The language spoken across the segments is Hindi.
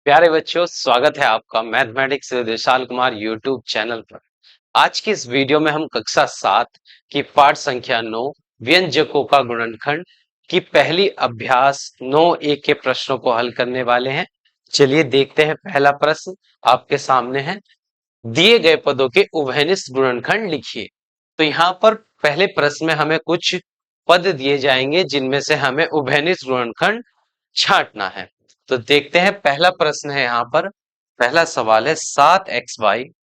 प्यारे बच्चों, स्वागत है आपका mathematics with Vishal Kumar YouTube channel पर। आज की इस वीडियो में हम कक्षा 7 की पाठ संख्या 9 व्यंजकों का गुणनखंड की पहली अभ्यास 9A के प्रश्नों को हल करने वाले हैं। चलिए देखते हैं। पहला प्रश्न आपके सामने है, दिए गए पदों के उभयनिष्ठ गुणनखंड लिखिए। तो यहाँ पर पहले प्रश्न में हमें कुछ पद दिए जाएंगे जिनमें से हमें उभयनिष्ठ गुणनखंड छांटना है। तो देखते हैं, पहला प्रश्न है यहाँ पर। पहला सवाल है 7xy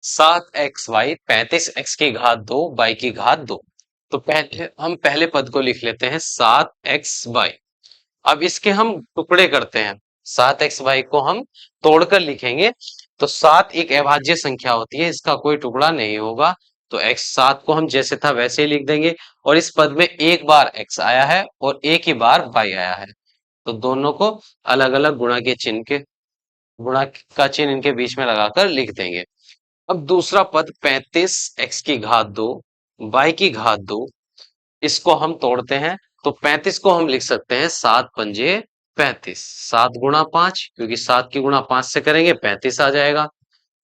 7xy 35x की घात 2 y की घात 2। तो पहले हम पहले पद को लिख लेते हैं 7xy। अब इसके हम टुकड़े करते हैं। 7xy को हम तोड़कर लिखेंगे। तो 7 एक अभाज्य संख्या होती है, इसका कोई टुकड़ा नहीं होगा। तो x 7 को हम जैसे था वैसे ही लिख देंगे। और इस पद में एक बार x आया है और एक ही बार y आया है, तो दोनों को अलग अलग गुणा का चिन्ह इनके बीच में लगाकर लिख देंगे। अब दूसरा पद 35x की घात 2 y की घात 2, इसको हम तोड़ते हैं। तो 35 को हम लिख सकते हैं 7 पंजे 35, 7 गुणा 5, क्योंकि 7 की गुणा 5 से करेंगे 35 आ जाएगा।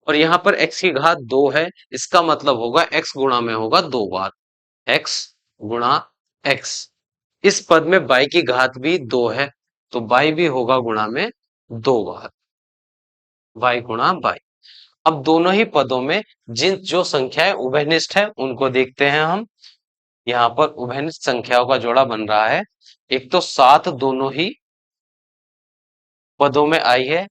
और यहाँ पर x की घात 2 है, इसका मतलब होगा x गुणा में होगा 2 बार, x गुणा x। इस पद में y की घात भी 2 है, तो y भी होगा गुणा में 2 बार, y गुणा y। अब दोनों ही पदों में जो संख्याएं उभयनिष्ठ है उनको देखते हैं हम। यहाँ पर उभयनिष्ठ संख्याओं का जोड़ा बन रहा है। एक तो 7 दोनों ही पदों में आई है,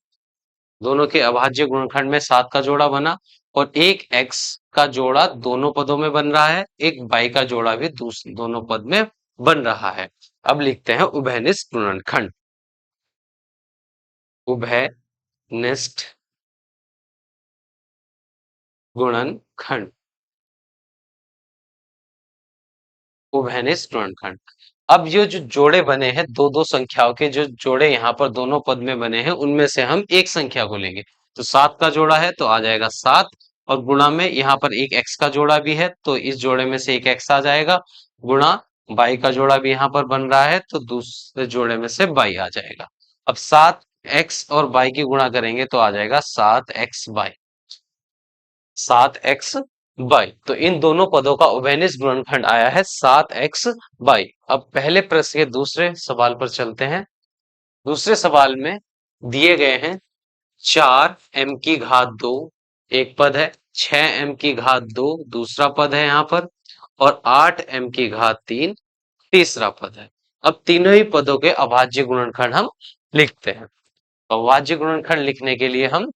दोनों के अभाज्य गुणनखंड में 7 का जोड़ा बना। और एक x का जोड़ा दोनों पदों में बन रहा है, एक y का जोड़ा भी दोनों पद में बन रहा है। अब लिखते हैं उभयनिष्ठ गुणनखंड। उभयनिष्ठ गुणनखंड, उभयनिष्ठ गुणनखंड। अब ये जो जोड़े बने हैं, दो दो संख्याओं के जो जोड़े यहाँ पर दोनों पद में बने हैं, उनमें से हम एक संख्या को लेंगे। तो 7 का जोड़ा है तो आ जाएगा 7, और गुणा में यहाँ पर एक x का जोड़ा भी है, तो इस जोड़े में से एक x आ जाएगा। गुणा y का जोड़ा भी यहाँ पर बन रहा है, तो दूसरे जोड़े में से y आ जाएगा। अब 7x और y की गुणा करेंगे तो आ जाएगा 7xy, 7xy। तो इन दोनों पदों का उभयनिष्ठ गुणनखंड आया है 7xy। अब पहले प्रश्न के दूसरे सवाल पर चलते हैं। दूसरे सवाल में दिए गए हैं 4m की घात 2 एक पद है, 6m की घात 2 दूसरा पद है यहाँ पर, और 8m की घात 3 तीसरा पद है। अब तीनों ही पदों के अभाज्य गुणनखंड हम लिखते हैं। अभाज्य गुणनखंड लिखने के लिए हम,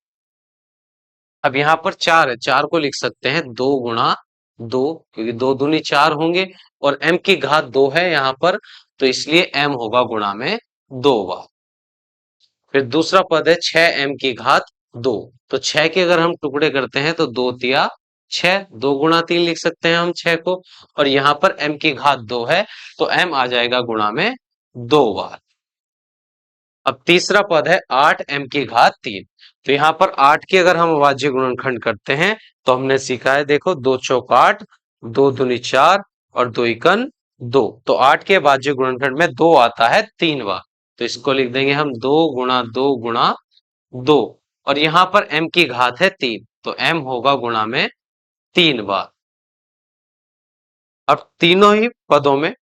अब यहाँ पर 4 है, 4 को लिख सकते हैं 2 गुणा 2, क्योंकि 2 दूनी 4 होंगे। और m की घात 2 है यहाँ पर, तो इसलिए m होगा गुणा में 2 बार। फिर दूसरा पद है 6m की घात 2। तो 6 के अगर हम टुकड़े करते हैं तो 2 तिया 6, 2 गुणा 3 लिख सकते हैं हम 6 को। और यहाँ पर m की घात 2 है, तो m आ जाएगा गुणा में 2 बार। अब तीसरा पद है 8m की घात 3। तो यहाँ पर 8 की अगर हम अभाज्य गुणनखंड करते हैं तो हमने सीखा है, देखो 2 चौक 8, 2 दूनी 4 और 2 इकन 2। तो 8 के अभाज्य गुणनखंड में 2 आता है 3 बार, तो इसको लिख देंगे हम 2 गुणा 2 गुणा 2। और यहाँ पर m की घात है 3, तो m होगा गुणा में 3 बार। अब तीनों ही पदों में,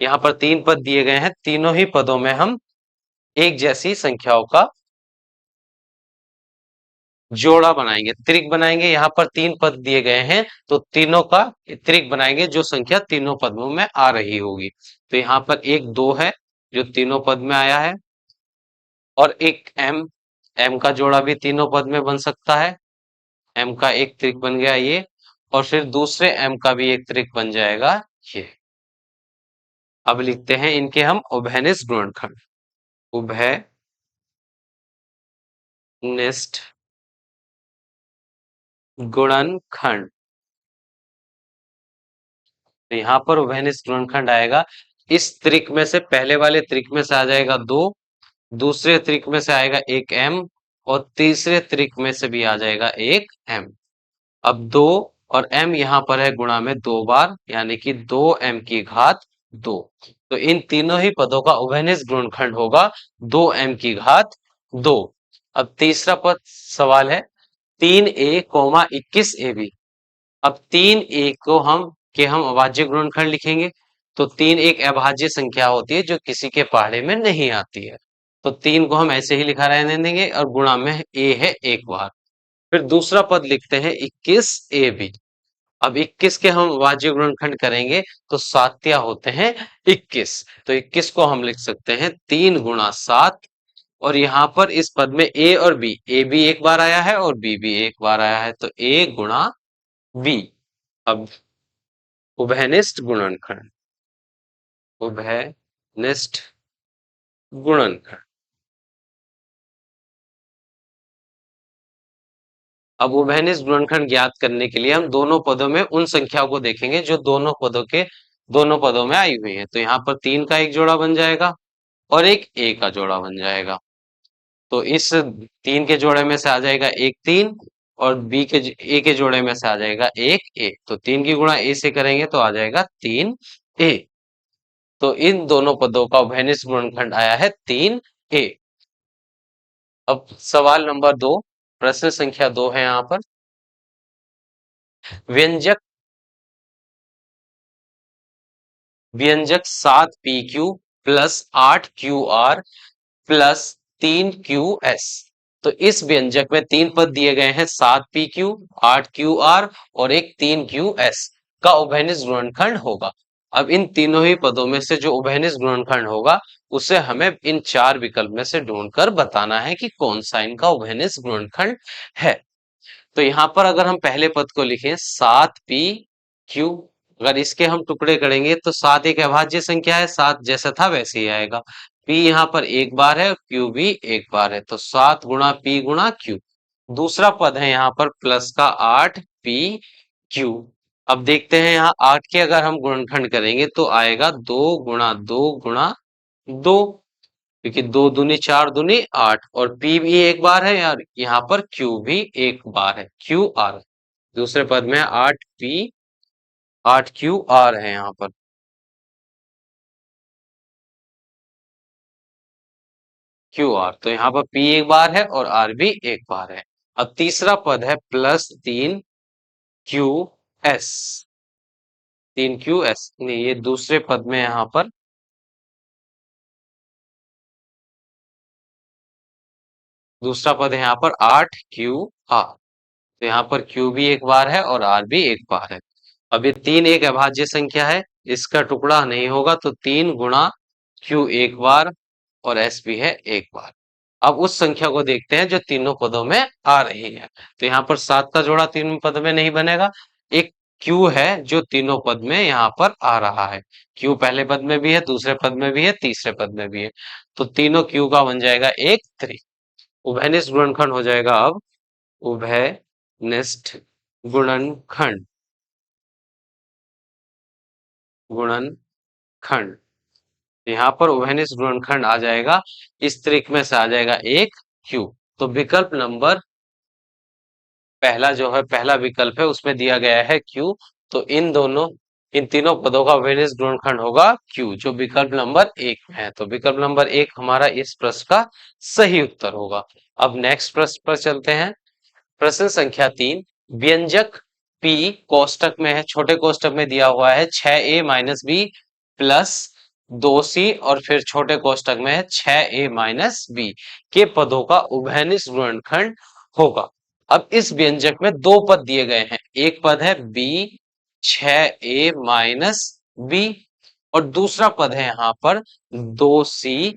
यहाँ पर 3 पद दिए गए हैं, तीनों ही पदों में हम एक जैसी संख्याओं का जोड़ा बनाएंगे, त्रिक बनाएंगे। यहाँ पर 3 पद दिए गए हैं, तो तीनों का त्रिक बनाएंगे जो संख्या तीनों पदों में आ रही होगी। तो यहाँ पर एक 2 है जो तीनों पद में आया है, और एक m का जोड़ा भी तीनों पद में बन सकता है। m का एक त्रिक बन गया ये, और फिर दूसरे m का भी एक त्रिक बन जाएगा ये। अब लिखते हैं इनके हम उभयनिष्ठ गुणनखंड। उभयनिष्ठ गुणनखंड। तो यहाँ पर उभयनिष्ठ गुणनखंड आएगा, इस त्रिक में से पहले वाले त्रिक में से आ जाएगा 2, दूसरे त्रिक में से आएगा एक m, और तीसरे त्रिक में से भी आ जाएगा एक m। अब 2 और m यहाँ पर है गुणा में 2 बार, यानी कि 2m की घात 2। तो इन तीनों ही पदों का उभयनिष्ठ गुणनखंड होगा 2m की घात 2। अब तीसरा पद सवाल है 3a, 21ab। अब 3a को हम अभाज्य गुणनखंड लिखेंगे। तो 3 एक अभाज्य संख्या होती है जो किसी के पहाड़े में नहीं आती है। तो 3 को हम ऐसे ही लिखा रहने देंगे और गुणा में a है एक बार। फिर दूसरा पद लिखते हैं 21ab। अब 21 के हम अभाज्य गुणनखंड करेंगे तो सात्या होते हैं 21। तो 21 को हम लिख सकते हैं 3 गुणा 7। और यहाँ पर इस पद में a और b, a भी एक बार आया है और b भी एक बार आया है, तो a गुणा b। अब उभयनिष्ठ गुणनखंड, उभयनिष्ठ गुणनखंड। अब उभयनिष्ठ गुणनखंड ज्ञात करने के लिए हम दोनों पदों में उन संख्याओं को देखेंगे जो दोनों पदों में आई हुई है। तो यहाँ पर 3 का एक जोड़ा बन जाएगा और एक a का जोड़ा बन जाएगा। तो इस 3 के जोड़े में से आ जाएगा एक 3 और a के जोड़े में से आ जाएगा एक a। तो 3 की गुणा a से करेंगे तो आ जाएगा 3a। तो इन दोनों पदों का उभयनिष्ठ गुणनखंड आया है 3a। अब सवाल नंबर 2, प्रश्न संख्या 2 है यहाँ पर। व्यंजक व्यंजक 7pq plus 8qr plus 3qs। तो इस व्यंजक में 3 पद दिए गए हैं, 7pq, 8qr और एक 3qs का उभयनिष्ठ गुणनखंड होगा। अब इन तीनों ही पदों में से जो उभयनिष्ठ गुणनखंड होगा उसे हमें इन 4 विकल्प में से ढूंढकर बताना है कि कौन सा इनका उभयनिष्ठ गुणनखंड है। तो यहाँ पर अगर हम पहले पद को लिखें 7p q, अगर इसके हम टुकड़े करेंगे तो 7 एक अभाज्य संख्या है, 7 जैसा था वैसे ही आएगा। p यहाँ पर एक बार है और q भी एक बार है, तो 7 गुणा p गुणा q। दूसरा पद है यहाँ पर प्लस का 8p q। अब देखते हैं यहाँ 8 के अगर हम गुणनखंड करेंगे तो आएगा 2 गुणा 2 गुणा 2, क्योंकि 2 दूनी 4 दूनी 8 और P भी एक बार है यार, यहाँ पर Q भी एक बार है, क्यू आर। दूसरे पद में 8P 8QR है यहाँ पर। QR तो यहाँ पर P एक बार है और R भी एक बार है। अब तीसरा पद है प्लस 3QS, 3QS नहीं, ये दूसरे पद में यहाँ पर दूसरा पद है यहाँ पर 8QR। तो यहाँ पर Q भी एक बार है और R भी एक बार है। अब ये 3 एक अभाज्य संख्या है, इसका टुकड़ा नहीं होगा, तो 3 गुणा Q एक बार और S भी है एक बार। अब उस संख्या को देखते हैं जो तीनों पदों में आ रही है। तो यहाँ पर 7 का जोड़ा तीनों पद में नहीं बनेगा। एक Q है जो तीनों पद में यहाँ पर आ रहा है। Q पहले पद में भी है, दूसरे पद में भी है, तीसरे पद में भी है। तो तीनों Q का बन जाएगा एक 3। उभयनिष्ठ गुणनखंड हो जाएगा अब उभयनिष्ठ गुणनखंड, गुणनखंड। यहाँ पर उभयनिष्ठ गुणनखंड आ जाएगा, इस त्रिक में से आ जाएगा एक Q। तो विकल्प नंबर पहला जो है, पहला विकल्प है उसमें दिया गया है Q। तो इन तीनों पदों का उभयनिष्ठ गुणनखंड होगा Q, जो विकल्प नंबर 1 में है। तो विकल्प नंबर 1 हमारा इस प्रश्न का सही उत्तर होगा। अब नेक्स्ट प्रश्न पर चलते हैं। प्रश्न संख्या 3, व्यंजक P कोष्टक में है, छोटे कोष्टक में दिया हुआ है 6a minus B plus 2c और फिर छोटे कोष्टक में है 6a माइनस बी के पदों का उभयनिष्ठ गुणनखंड होगा। अब इस व्यंजक में दो पद दिए गए हैं, एक पद है b 6a माइनस बी और दूसरा पद है यहाँ पर 2c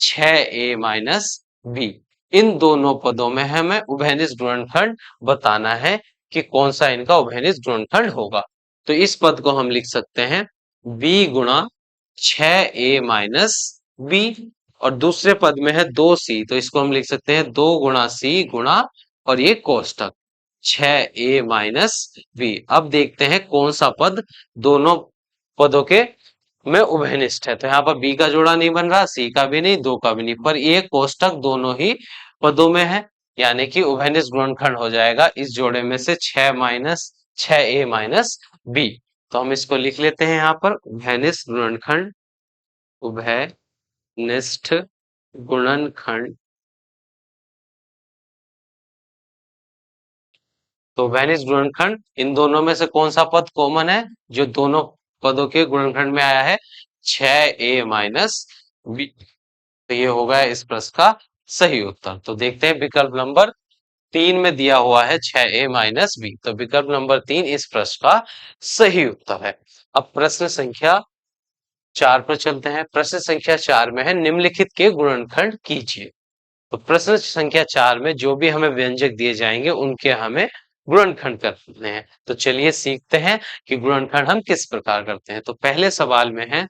6a माइनस बी। इन दोनों पदों में हमें उभयनिष्ठ गुणनखंड बताना है कि कौन सा इनका उभयनिष्ठ गुणनखंड होगा। तो इस पद को हम लिख सकते हैं b गुणा 6a माइनस बी और दूसरे पद में है 2c, तो इसको हम लिख सकते हैं 2 गुणा c गुणा और ये कोष्टक 6a माइनस बी। अब देखते हैं कौन सा पद दोनों पदों के में उभयनिष्ठ है। तो यहाँ पर बी का जोड़ा नहीं बन रहा, सी का भी नहीं, दो का भी नहीं, पर ये कोष्टक दोनों ही पदों में है, यानी कि उभयनिष्ठ गुणनखंड हो जाएगा इस जोड़े में से 6 ए माइनस बी। तो हम इसको लिख लेते हैं यहाँ पर उभयनिष्ठ गुणनखंड, उभयनिष्ठ गुणनखंड। तो उभयनिष्ठ गुणनखंड, इन दोनों में से कौन सा पद कॉमन है जो दोनों पदों के गुणनखंड में आया है? 6a minus B. तो ये होगा इस प्रश्न का सही उत्तर। तो देखते हैं विकल्प नंबर 3 में दिया हुआ है 6a माइनस बी, तो विकल्प नंबर 3 इस प्रश्न का सही उत्तर है। अब प्रश्न संख्या 4 पर चलते हैं। प्रश्न संख्या 4 में है निम्नलिखित के गुणनखंड कीजिए। तो प्रश्न संख्या 4 में जो भी हमें व्यंजक दिए जाएंगे उनके हमें गुणनखंड करने हैं। तो चलिए सीखते हैं कि गुणनखंड हम किस प्रकार करते हैं। तो पहले सवाल में है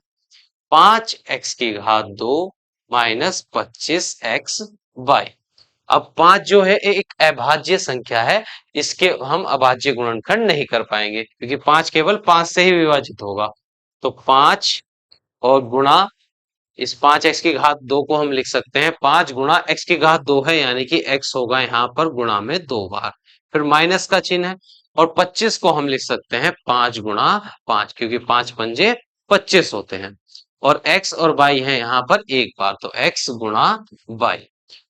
5x की घात 2 माइनस 25x वाई। अब 5 जो है एक अभाज्य संख्या है, इसके हम अभाज्य गुणनखंड नहीं कर पाएंगे क्योंकि 5 केवल 5 से ही विभाजित होगा। तो 5 और गुणा इस 5x की घात 2 को हम लिख सकते हैं 5 गुणा x की घात 2 है, यानी कि x होगा यहाँ पर गुणा में 2 बार, फिर माइनस का चिन्ह है। और 25 को हम लिख सकते हैं 5 गुणा 5, क्योंकि 5 पंजे 25 होते हैं। और x और y है यहाँ पर एक बार, तो x गुणा y।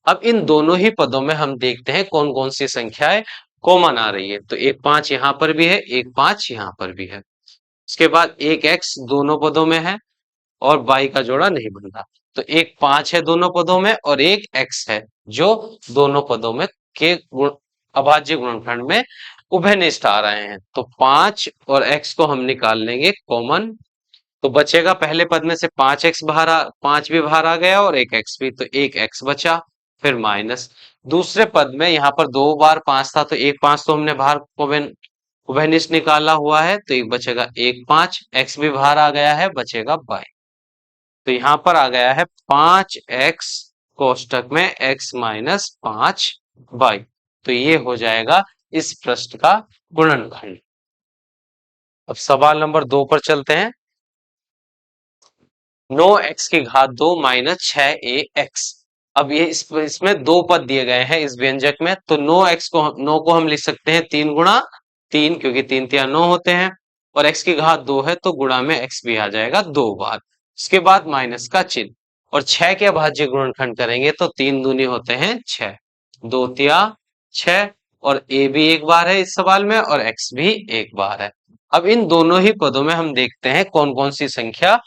अब इन दोनों ही पदों में हम देखते हैं कौन कौन सी संख्याएं कॉमन आ रही है। तो एक 5 यहाँ पर भी है, एक 5 यहाँ पर भी है। उसके बाद एक x दोनों पदों में है और y का जोड़ा नहीं बन रहा। तो एक 5 है दोनों पदों में और एक x है जो दोनों पदों में के गुण अभाज्य गुणनखंड में उभयनिष्ठ आ रहे हैं। तो 5 और x को हम निकाल लेंगे कॉमन। तो बचेगा पहले पद में से 5x बाहर 5 भी बाहर आ गया और एक x भी, तो एक x बचा, फिर माइनस। दूसरे पद में यहाँ पर 2 बार 5 था, तो एक 5 तो हमने बाहर उभयनिष्ठ निकाला हुआ है, तो एक बचेगा एक 5, x भी बाहर आ गया है, बचेगा y। तो यहाँ पर आ गया है 5x कोष्टक में x माइनस 5y। तो ये हो जाएगा इस प्रश्न का गुणनखंड। अब सवाल नंबर 2 पर चलते हैं। 9x की घात 2 माइनस 6ax। अब ये इसमें दो पद दिए गए हैं इस व्यंजक में, तो 9 को हम लिख सकते हैं 3 गुणा 3, क्योंकि 3 तिया 9 होते हैं, और x की घात 2 है तो गुणा में x भी आ जाएगा 2 बार। उसके बाद माइनस का चिन्ह, और 6 के अभाज्य गुणनखंड करेंगे तो 3 दूनी होते हैं 6, 2 तिया 6, और a भी एक बार है इस सवाल में और x भी एक बार है। अब इन दोनों ही पदों में हम देखते हैं कौन कौन सी संख्या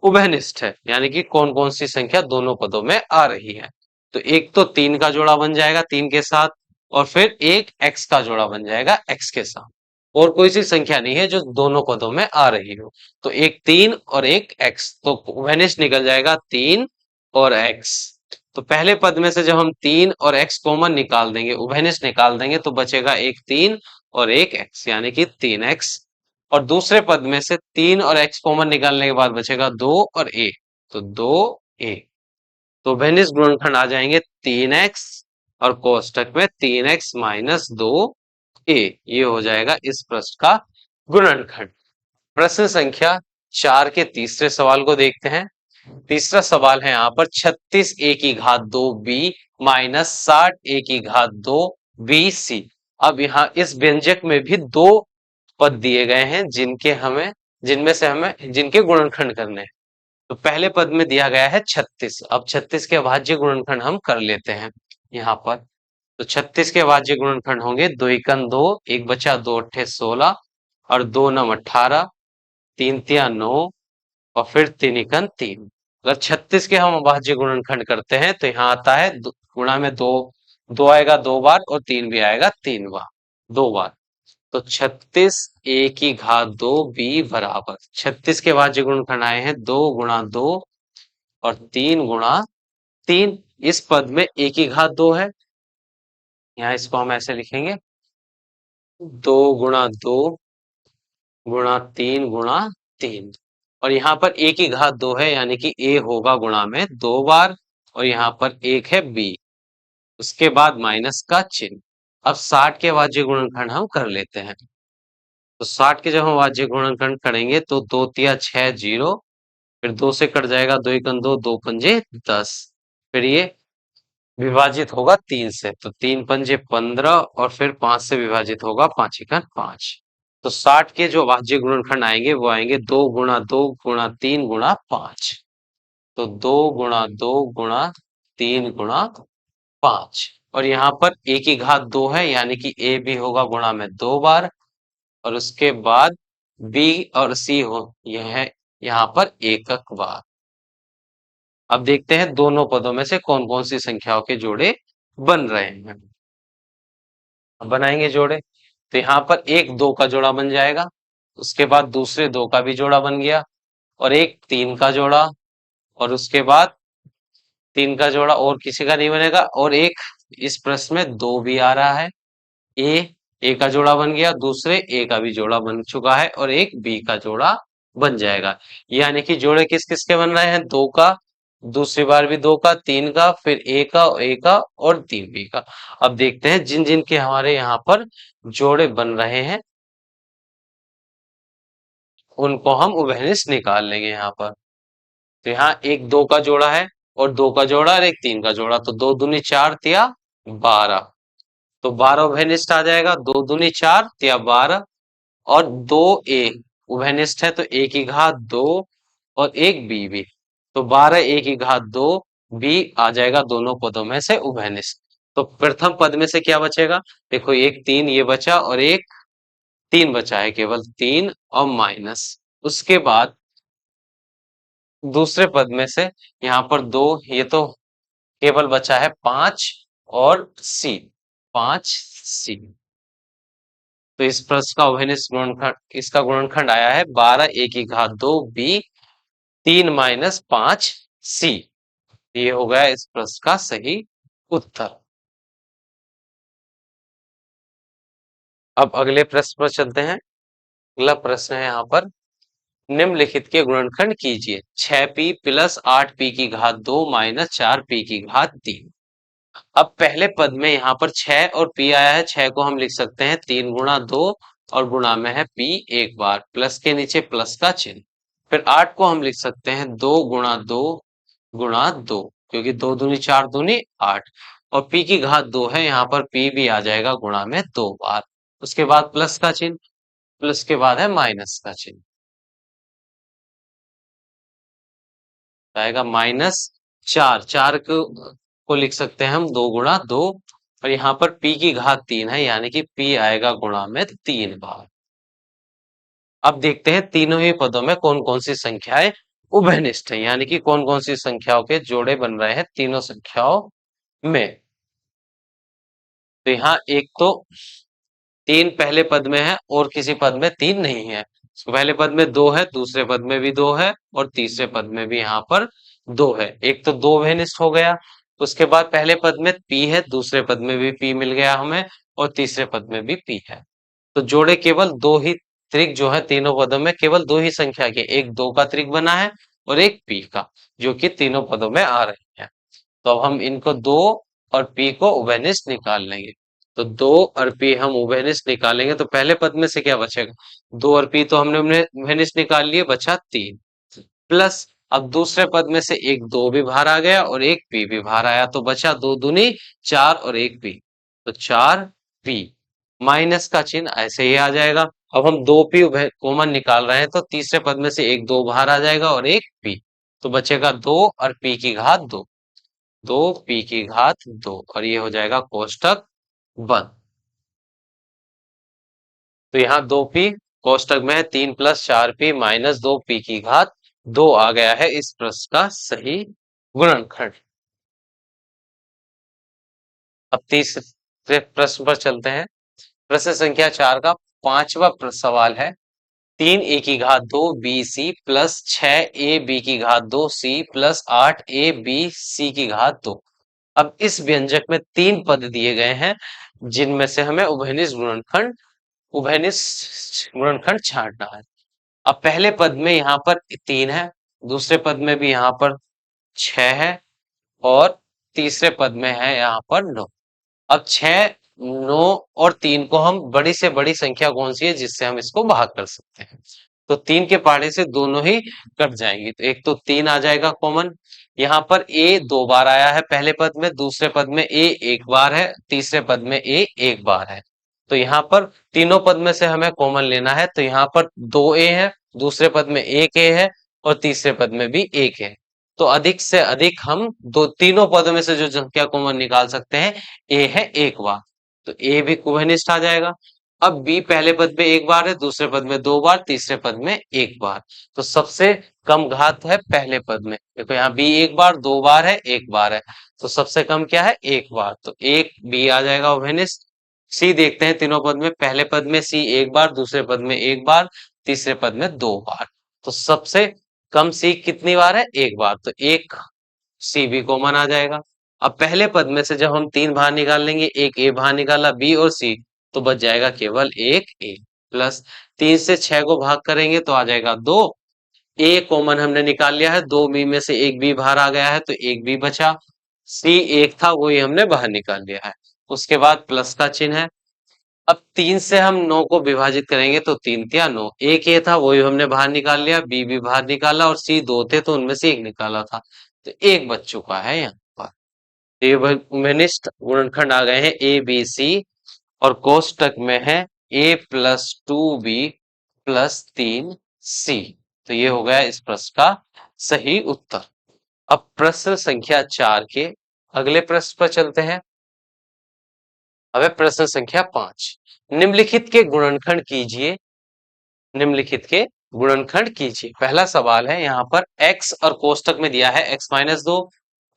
उभयनिष्ठ है, यानी कि कौन कौन सी संख्या दोनों पदों में आ रही है। तो एक तो 3 का जोड़ा बन जाएगा 3 के साथ, और फिर एक x का जोड़ा बन जाएगा x के साथ। और कोई सी संख्या नहीं है जो दोनों पदों में आ रही हो। तो एक 3 और एक x, तो उभयनिष्ठ निकल जाएगा 3 और x। तो पहले पद में से जब हम 3 और x कॉमन निकाल देंगे, उभयनिष्ठ निकाल देंगे, तो बचेगा एक 3 और एक x, यानी कि 3x। और दूसरे पद में से 3 और x कॉमन निकालने के बाद बचेगा 2 और a, तो 2a। तो उभयनिष्ठ गुणनखंड आ जाएंगे 3x और कोष्टक में 3x माइनस 2a। ये हो जाएगा इस प्रश्न का गुणनखंड। प्रश्न संख्या 4 के तीसरे सवाल को देखते हैं। तीसरा सवाल है यहाँ पर 36a की घात 2b माइनस 60a की घात 2bc। अब यहाँ इस व्यंजक में भी दो पद दिए गए हैं जिनके गुणनखंड करने हैं। तो पहले पद में दिया गया है 36। अब 36 के अभाज्य गुणनखंड हम कर लेते हैं यहाँ पर। तो 36 के अभाज्य गुणनखंड होंगे 2 एकम 2, एक बचा 2 अट्ठे 16, और 2 नम 18, 3 तिया 9, और फिर 3 एकम 3। अगर 36 के हम अभाज्य गुणनखंड करते हैं तो यहाँ आता है गुणा में 2, 2 आएगा 2 बार और 3 भी आएगा 3 बार, 2 बार। तो 36 a की घात 2 b बराबर 36 के भाज्य गुणनखंड आए हैं 2 गुणा 2 और 3 गुणा 3। इस पद में a की घात 2 है, यहाँ इसको हम ऐसे लिखेंगे 2 गुणा 2 गुणा 3 गुणा 3। और यहाँ पर a की घात 2 है, यानी कि a होगा गुणा में 2 बार, और यहाँ पर 1 है b। उसके बाद माइनस का चिन्ह। अब 60 के भाज्य गुणनखंड हम कर लेते हैं। तो 60 के जब हम अभाज्य गुणनखंड करेंगे तो 2 तिया 6 0, फिर 2 से कट जाएगा 2 एकम 2, 2 पंजे 10, फिर ये विभाजित होगा 3 से, तो 3 पंजे 15, और फिर 5 से विभाजित होगा 5 एकम 5। तो 60 के जो अभाज्य गुणनखंड आएंगे वो आएंगे 2 गुणा 2 गुणा 3 गुणा 5। तो 2 गुणा 2 गुणा 3 गुणा 5। और यहाँ पर a की घात 2 है, यानी कि a भी होगा गुणा में 2 बार, और उसके बाद b और c हो यह है यहाँ पर एकक बार। अब देखते हैं दोनों पदों में से कौन कौन सी संख्याओं के जोड़े बन रहे हैं। अब बनाएंगे जोड़े, तो यहाँ पर एक 2 का जोड़ा बन जाएगा, उसके बाद दूसरे 2 का भी जोड़ा बन गया, और एक 3 का जोड़ा, और उसके बाद 3 का जोड़ा और किसी का नहीं बनेगा, और एक इस प्रश्न में 2 भी आ रहा है। ए ए का जोड़ा बन गया, दूसरे ए का भी जोड़ा बन चुका है, और एक बी का जोड़ा बन जाएगा। यानी कि जोड़े किस किस के बन रहे हैं? 2 का, दूसरी बार भी 2 का, 3 का, फिर ए का और 3 बी का। अब देखते हैं जिन जिन के हमारे यहाँ पर जोड़े बन रहे हैं उनको हम उभयनिष्ठ निकाल लेंगे यहाँ पर। तो यहाँ एक 2 का जोड़ा है, और 2 का जोड़ा, और एक 3 का जोड़ा, तो 2 दूनी 4 तिया 12। तो 12 उभयनिष्ठ आ जाएगा, 2 दूनी 4 तिया 12, और 2 ए उभयनिष्ठ है, तो ए की घात 2 और एक बी भी। तो 12 ए की घात 2 बी आ जाएगा दोनों पदों में से उभयनिष्ठ। तो प्रथम पद में से क्या बचेगा? देखो एक 3 ये बचा, और एक 3 बचा है, केवल 3 और माइनस। उसके बाद दूसरे पद में से यहाँ पर 2, ये तो केवल बचा है 5 और सी, 5 सी। तो इस प्रश्न का उभयनिष्ठ गुणनखंड, इसका गुणनखंड आया है 12 ए की घात 2 बी 3 माइनस 5 सी। ये हो गया इस प्रश्न का सही उत्तर। अब अगले प्रश्न पर चलते हैं। अगला प्रश्न है यहाँ पर, निम्नलिखित के गुणनखंड कीजिए। 6p प्लस 8p की घात 2 माइनस 4p की घात 3। अब पहले पद में यहाँ पर 6 और p आया है। 6 को हम लिख सकते हैं 3 गुणा 2, और गुणा में है p एक बार, प्लस के नीचे प्लस का चिन्ह। फिर 8 को हम लिख सकते हैं 2 गुणा 2 गुणा 2, क्योंकि 2 दूनी 4 दूनी 8, और p की घात 2 है, यहाँ पर p भी आ जाएगा गुणा में 2 बार। उसके बाद प्लस का चिन्ह, प्लस के बाद है माइनस का चिन्ह, आएगा -4। 4 को लिख सकते हैं हम 2 गुणा 2, और यहाँ पर p की घात 3 है, यानी कि p आएगा गुणा में 3 बार। अब देखते हैं तीनों ही पदों में कौन कौन सी संख्याएं उभयनिष्ठ है, यानी कि कौन कौन सी संख्याओं के जोड़े बन रहे हैं तीनों संख्याओं में। तो यहाँ एक तो 3 पहले पद में है, और किसी पद में 3 नहीं है। तो पहले पद में 2 है, दूसरे पद में भी 2 है, और तीसरे पद में भी यहाँ पर 2 है। एक तो 2 उभयनिष्ठ हो गया। उसके बाद पहले पद में p है, दूसरे पद में भी p मिल गया हमें, और तीसरे पद में भी p है। तो जोड़े केवल दो ही त्रिक जो है तीनों पदों में, केवल 2 ही संख्या के, एक 2 का त्रिक बना है और एक p का, जो कि तीनों पदों में आ रहे हैं। तो अब हम इनको 2 और p को उभयनिष्ठ निकाल लेंगे। तो 2 और p हम उभयनिष्ठ निकालेंगे, तो पहले पद में से क्या बचेगा? 2 और p तो हमने उभयनिष्ठ निकाल लिए, बचा 3, प्लस अब दूसरे पद में से एक 2 भी बाहर आ गया और एक p भी बाहर आया, तो बचा 2 दूनी 4 और एक p, तो 4p, माइनस का चिन्ह ऐसे ही आ जाएगा। अब हम 2p उभय कॉमन निकाल रहे हैं, तो तीसरे पद में से एक 2 बाहर आ जाएगा और एक p, तो बचेगा 2 और p की घात 2, 2p की घात 2, और ये हो जाएगा कोष्टक बंद। तो यहाँ 2p कोष्टक में है, 3 प्लस 4p माइनस 2p की घात 2 आ गया है इस प्रश्न का सही गुणनखंड। अब तीसरे प्रश्न पर चलते हैं। प्रश्न संख्या 4 का पांचवा सवाल है, 3a की घात 2 बी सी प्लस 6ab की घात 2 सी प्लस 8ab सी की घात 2। अब इस व्यंजक में 3 पद दिए गए हैं, जिनमें से हमें उभयनिष्ठ गुणनखंड छांटना है। अब पहले पद में यहाँ पर 3 है, दूसरे पद में भी यहाँ पर 6 है, और तीसरे पद में है यहाँ पर 9। अब 6, 9 और 3 को हम बड़ी से बड़ी संख्या कौन सी है जिससे हम इसको भाग कर सकते हैं? तो 3 के पहाड़े से दोनों ही कट जाएंगी, तो एक तो 3 आ जाएगा कॉमन। यहाँ पर a 2 बार आया है पहले पद में, दूसरे पद में a 1 बार है, तीसरे पद में a 1 बार है, तो यहाँ पर तीनों पद में से हमें कॉमन लेना है, तो यहाँ पर 2a है, दूसरे पद में 1a है और तीसरे पद में भी 1 है। तो अधिक से अधिक हम तीनों पदों में से जो संख्या कॉमन निकाल सकते हैं, a है एक बार, तो a भी कोवेनिस्ट आ जाएगा। अब b पहले पद में एक बार है, दूसरे पद में 2 बार, तीसरे पद में एक बार, तो सबसे कम घात है पहले पद में। देखो यहाँ b एक बार, 2 बार है, एक बार है, तो सबसे कम क्या है, एक बार, तो एक b आ जाएगा ओवेनिस्ट। सी देखते हैं तीनों पद में, पहले पद में सी एक बार, दूसरे पद में एक बार, तीसरे पद में 2 बार, तो सबसे कम सी कितनी बार है, एक बार, तो एक सी भी कॉमन आ जाएगा। अब पहले पद में से जब हम 3 बाहर निकाल लेंगे, एक ए बाहर निकाला, बी और सी, तो बच जाएगा केवल एक ए, प्लस 3 से 6 को भाग करेंगे तो आ जाएगा 2, ए कॉमन हमने निकाल लिया है, 2 बी में से एक बी बाहर आ गया है तो एक बी बचा, सी एक था वही हमने बाहर निकाल लिया है, उसके बाद प्लस का चिन्ह है। अब 3 से हम 9 को विभाजित करेंगे तो 3 तिया 9, एक ए था वही हमने बाहर निकाल लिया, बी भी बाहर निकाला और सी 2 थे तो उनमें से एक निकाला था, तो एक बच चुका है यहाँ पर। तो ये वनिष्ठ गुणनखंड आ गए हैं ए बी सी, और कोष्टक में है a plus 2b plus 3c। तो ये हो गया इस प्रश्न का सही उत्तर। अब प्रश्न संख्या 4 के अगले प्रश्न पर चलते हैं। अब है प्रश्न संख्या 5, निम्नलिखित के गुणनखंड कीजिए, निम्नलिखित के गुणनखंड कीजिए। पहला सवाल है यहाँ पर x और कोष्टक में दिया है x-2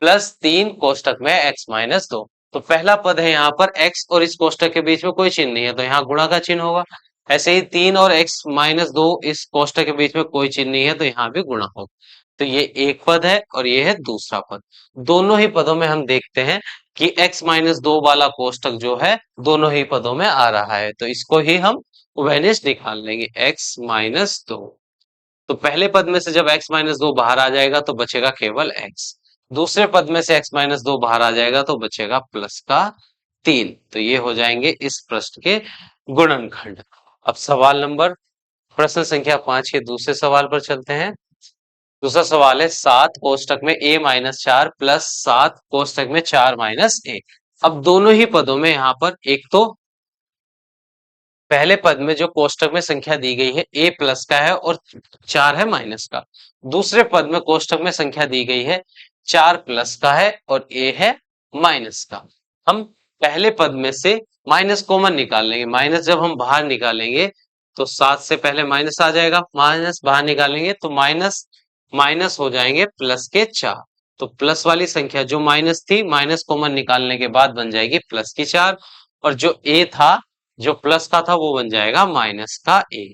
प्लस 3 कोष्टक में x-2, तो पहला पद है यहाँ पर x और इस कोष्टक के बीच में कोई चिन्ह नहीं है तो यहाँ गुणा का चिन्ह होगा। ऐसे ही 3 और x-2 इस कोष्टक के बीच में कोई चिन्ह नहीं है तो यहाँ भी गुणा होगा। तो ये एक पद है और ये है दूसरा पद। दोनों ही पदों में हम देखते हैं कि x-2 वाला कोष्टक जो है दोनों ही पदों में आ रहा है, तो इसको ही हम उभयनिष्ठ निकाल लेंगे x-2। तो पहले पद में से जब x-2 बाहर आ जाएगा तो बचेगा केवल x, दूसरे पद में से x-2 बाहर आ जाएगा तो बचेगा प्लस का 3। तो ये हो जाएंगे इस प्रश्न के गुणनखंड। अब सवाल नंबर प्रश्न संख्या 5 के दूसरे सवाल पर चलते हैं। दूसरा सवाल है 7 कोष्टक में a-4 प्लस 7 कोष्टक में 4 माइनस a। अब दोनों ही पदों में यहाँ पर एक तो पहले पद में जो कोष्टक में संख्या दी गई है a प्लस का है और 4 है माइनस का, दूसरे पद में कोष्टक में संख्या दी गई है 4 प्लस का है और a है माइनस का। हम पहले पद में से माइनस कॉमन निकाल लेंगे, माइनस जब हम बाहर निकालेंगे तो 7 से पहले माइनस आ जाएगा, माइनस बाहर निकालेंगे तो माइनस माइनस हो जाएंगे प्लस के 4, तो प्लस वाली संख्या जो माइनस थी माइनस कॉमन निकालने के बाद बन जाएगी प्लस की 4, और जो a था जो प्लस का था वो बन जाएगा माइनस का a।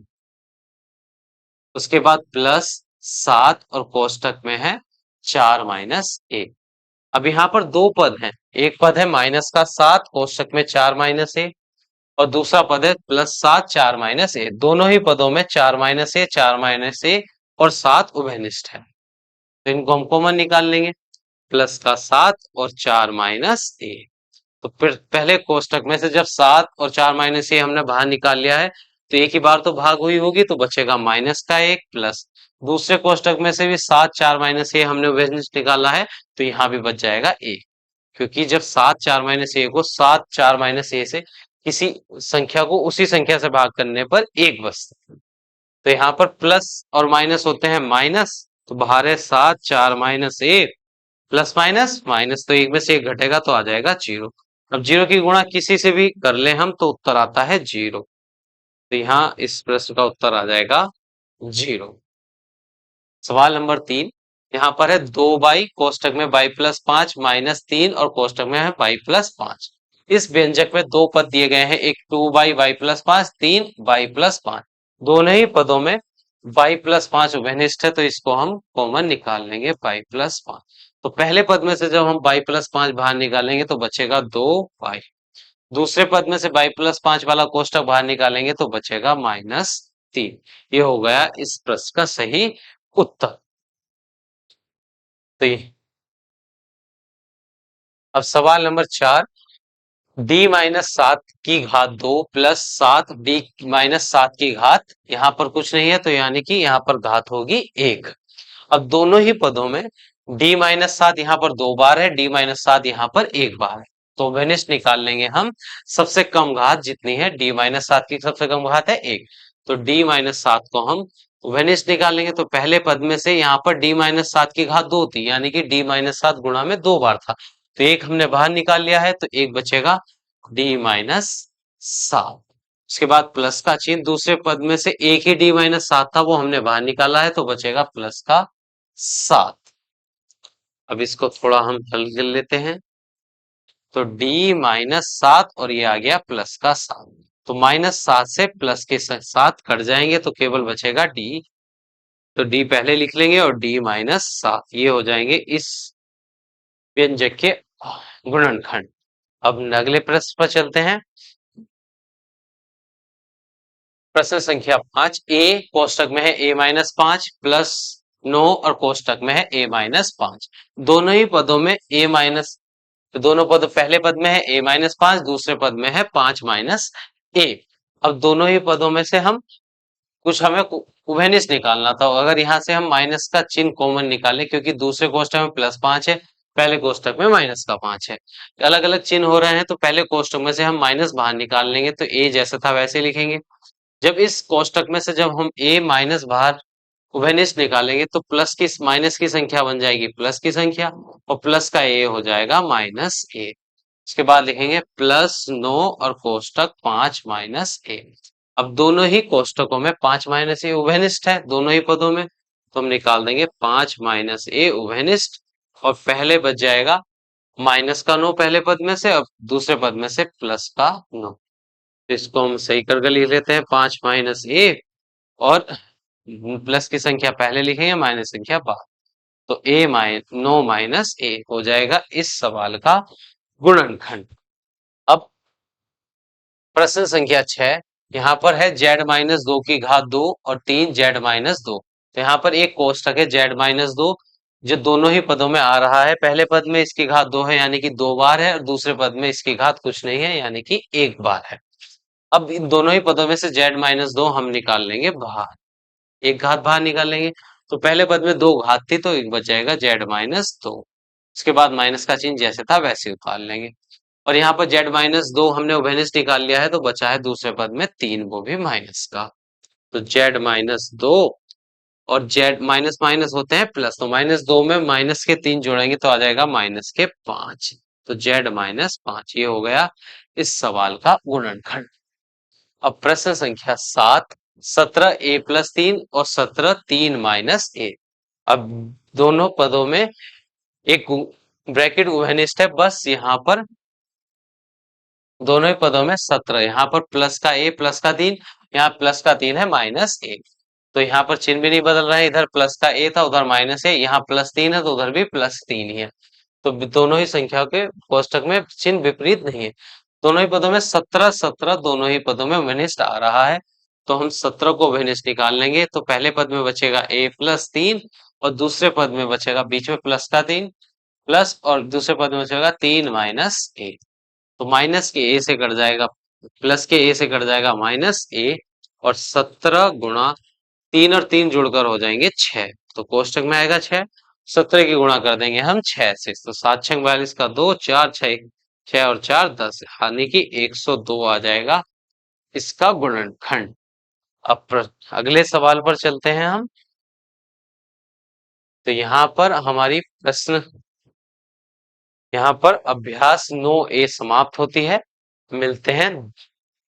उसके बाद प्लस 7 और कोष्टक में है 4 माइनस a। अब यहाँ पर दो पद हैं, एक पद है माइनस का 7 कोष्टक में 4 माइनस a, और दूसरा पद है प्लस 7 4 माइनस a। दोनों ही पदों में 4 माइनस a 4 माइनस a और 7 उभयनिष्ठ है, तो इनको हम कॉमन निकाल लेंगे, प्लस का 7 और 4 माइनस a। तो फिर पहले कोष्टक में से जब 7 और 4 माइनस ये हमने बाहर निकाल लिया है तो एक ही बार तो भाग हुई होगी तो बचेगा माइनस का 1, प्लस दूसरे कोष्टक में से भी 7 4 माइनस ये हमने वैल्यूज निकाला है तो यहाँ भी बच जाएगा a, क्योंकि जब 7 4 माइनस ए को 7 4 माइनस ए से किसी संख्या को उसी संख्या से भाग करने पर एक बचता है, तो यहाँ पर प्लस और माइनस होते हैं माइनस, तो बाहर है 7 4 माइनस 1 प्लस माइनस माइनस, तो एक में से एक घटेगा तो आ जाएगा 0। अब 0 की गुणा किसी से भी कर ले हम तो उत्तर आता है 0, तो यहाँ इस प्रश्न का उत्तर आ जाएगा 0। सवाल नंबर 3, यहाँ पर है 2y कोष्टक में y प्लस 5 माइनस 3 और कोष्टक में है y प्लस 5। इस व्यंजक में दो पद दिए गए हैं, एक 2y y plus 5, 3y plus 5। दोनों ही पदों में y प्लस 5 उभयनिष्ठ है तो इसको हम कॉमन निकाल लेंगे y प्लस 5। तो पहले पद में से जब हम y प्लस 5 बाहर निकालेंगे तो बचेगा 2y, दूसरे पद में से y प्लस 5 वाला कोष्टक बाहर निकालेंगे तो बचेगा माइनस 3। ये हो गया इस प्रश्न का सही उत्तर। तो अब सवाल नंबर 4, d माइनस 7 की घात 2 प्लस 7 d माइनस 7 की घात, यहाँ पर कुछ नहीं है तो यानी कि यहाँ पर घात होगी 1। अब दोनों ही पदों में d माइनस 7 यहाँ पर 2 बार है, d माइनस 7 यहाँ पर एक बार है, तो उभयनिष्ठ निकाल लेंगे हम। सबसे कम घात जितनी है d-7 की सबसे कम घात है 1, तो d-7 को हम उभयनिष्ठ निकालेंगे। तो पहले पद में से यहाँ पर d-7 की घात 2 थी, यानी कि d-7 गुणा में 2 बार था, तो एक हमने बाहर निकाल लिया है, तो एक बचेगा d-7। उसके बाद प्लस का चिन्ह, दूसरे पद में से एक ही d-7 था, वो हमने बाहर निकाला है, तो बचेगा प्लस का 7। अब इसको थोड़ा हम हल कर लेते हैं, तो d-7 और ये आ गया प्लस का 7, तो -7 से प्लस के 7 कट जाएंगे, तो केवल बचेगा d। तो d पहले लिख लेंगे और d-7 ये हो जाएंगे इस व्यंजक के गुणनखंड। अब अगले प्रश्न पर चलते हैं। प्रश्न संख्या 5, a कोष्टक में है a-5 प्लस 9 और कोष्टक में है a-5। दोनों ही पदों में तो दोनों पद, पहले पद में है a-5, दूसरे पद में है 5 माइनस a। अब दोनों ही पदों में से हम कुछ हमें उभयनिष्ठ निकालना था। अगर यहाँ से हम माइनस का चिन्ह कॉमन निकालें, क्योंकि दूसरे कोष्टक में +5 है, पहले कोष्टक में माइनस का 5 है, अलग अलग चिन्ह हो रहे हैं, तो पहले कोष्टक में से हम माइनस बाहर निकाल लेंगे, तो a जैसा था वैसे लिखेंगे। जब इस कोष्टक में से जब हम a माइनस बाहर उभयनिष्ठ निकालेंगे, तो प्लस की माइनस की संख्या बन जाएगी प्लस की संख्या, और प्लस का a हो जाएगा -a। उसके बाद लिखेंगे +9 और कोष्टक 5 माइनस a। अब दोनों ही कोष्टकों में 5 माइनस a उभयनिष्ठ है, दोनों ही पदों में, तो हम निकाल देंगे 5 माइनस a उभयनिष्ठ, और पहले बच जाएगा माइनस का 9 पहले पद में से, अब दूसरे पद में से प्लस का 9। इसको हम सही करके लिख लेते हैं, 5 माइनस a, और प्लस की संख्या पहले लिखेंगे, माइनस संख्या बाद, तो 9 माइनस a हो जाएगा इस सवाल का गुणनखंड। अब प्रश्न संख्या 6, यहाँ पर है z-2 की घात 2 और 3 z-2। तो यहाँ पर एक कोष्टक है z-2, जो दोनों ही पदों में आ रहा है। पहले पद में इसकी घात 2 है, यानी कि 2 बार है, और दूसरे पद में इसकी घात कुछ नहीं है, यानी कि 1 बार है। अब इन दोनों ही पदों में से z-2 हम निकाल लेंगे बाहर, एक घात बाहर निकाल लेंगे, तो पहले पद में 2 घात थी, तो एक बच जाएगा z-2। उसके बाद माइनस का चिन्ह जैसे था वैसे उतार लेंगे, और यहाँ पर z-2 हमने उभयनिष्ठ निकाल लिया है, तो बचा है दूसरे पद में 3, वो भी माइनस का। तो z-2 और z माइनस माइनस होते हैं प्लस, तो -2 में माइनस के 3 जोड़ेंगे तो आ जाएगा माइनस के 5, तो z-5 ये हो गया इस सवाल का गुणनखंड। अब प्रश्न संख्या 7, 17a + 3 और 17 3 माइनस a। अब दोनों पदों में एक ब्रैकेट उभयनिष्ठ है, बस यहाँ पर दोनों ही पदों में 17, यहाँ पर प्लस का a प्लस का 3, यहाँ प्लस का 3 है -a, तो यहाँ पर चिन्ह भी नहीं बदल रहा है, इधर प्लस का a था उधर माइनस है, यहाँ +3 है तो उधर भी +3 ही है, तो दोनों ही संख्या के कोष्टक में चिन्ह विपरीत नहीं है। दोनों ही पदों में 17 17 दोनों ही पदों में उभयनिष्ठ आ रहा है, तो हम 17 को उभयनिष्ठ निकाल लेंगे। तो पहले पद में बचेगा a + 3, और दूसरे पद में बचेगा बीच में प्लस का 3 प्लस, और दूसरे पद में बचेगा 3 माइनस a। तो माइनस के a से कट जाएगा, प्लस के a से कट जाएगा -a, और 17 गुणा 3 और 3 जुड़कर हो जाएंगे 6, तो कोष्टक में आएगा 6। 17 की गुणा कर देंगे हम 6 से, तो 7 6 42 का 2, 4 6 6 और 4 10, यानी कि 102 आ जाएगा इसका गुणनखंड। अब अगले सवाल पर चलते हैं हम। तो यहाँ पर हमारी प्रश्न, यहाँ पर अभ्यास 9a समाप्त होती है। मिलते हैं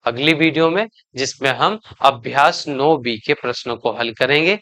अगली वीडियो में, जिसमें हम अभ्यास 9b के प्रश्नों को हल करेंगे।